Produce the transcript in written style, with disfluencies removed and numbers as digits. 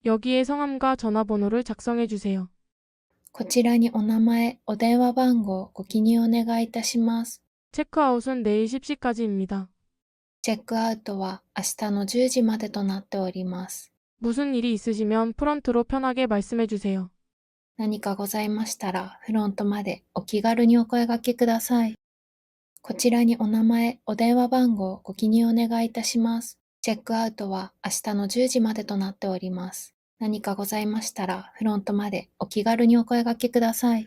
여기에 성함과 전화번호를 작성해 주세요. こちらにお名前、お電話番号、ご記入お願いいたします。 체크아웃은 내일 10시까지입니다. チェックアウトは明日の10時までとなっております。 무슨 일이 있으시면 프런트로 편하게 말씀해 주세요. 何かございましたら、フロントまでお気軽にお声掛けください。こちらにお名前、お電話番号、ご記入お願いいたします。チェックアウトは明日の10時までとなっております。何かございましたら、フロントまでお気軽にお声掛けください。